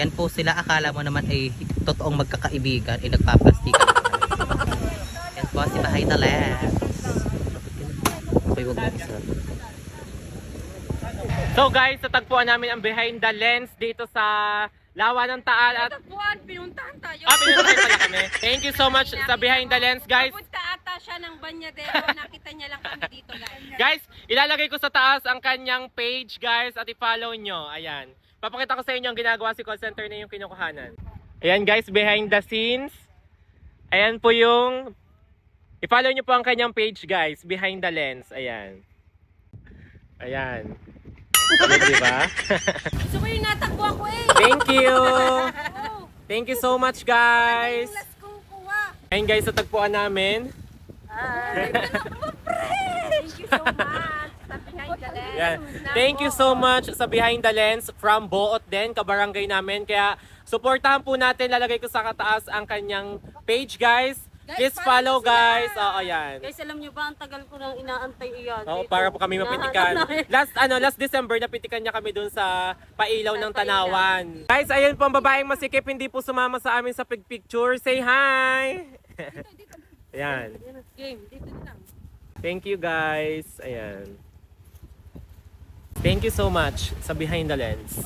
Yan po sila, akala mo naman ay totoong magkakaibigan, ay nagpaplastikan. Yan po si Behind the Lens. Okay, wag mo isa. So guys, natagpuan namin ang Behind the Lens dito sa Lawa ng Taal at Natagpuan, pinuntahan tayo. pinuntahan pala kami. Thank you so much sa Behind the Lens, guys. Papunta ata siya ng Banyadero. Nakita niya lang kami dito, guys. Guys, ilalagay ko sa taas ang kanyang page, guys, at i-follow nyo. Ayan. Papakita ko sa inyo ang ginagawa si call center na yung kinukuhanan. Ayan guys, behind the scenes. Ayan po yung i-follow nyo po ang kanyang page, guys, Behind the Lens. Ayan. Ayan. Ayan, diba? Gusto ko yung natakbo ako eh. Thank you. Oh, Thank you so much, guys. yung last kong kuha. Ayan guys, natagpuan namin. Thank you so much sa Behind the Lens. Yan. Thank you so much sa Behind the Lens from Boot din, kabarangay namin. Kaya supportahan po natin, lalagay ko sa kataas ang kanyang page, guys. Please follow, guys. Oo, yan. Guys, alam niyo ba, ang tagal ko nang inaantay iyan. Oo, para po kami mapitikan. Last December, napitikan niya kami dun sa Pailaw ng Tanawan. Guys, ayun po ang babaeng masikip, hindi po sumama sa amin sa picture. Say hi! Ayan. Game, dito lang. Thank you, guys. Ayan. Thank you so much sa Behind the Lens.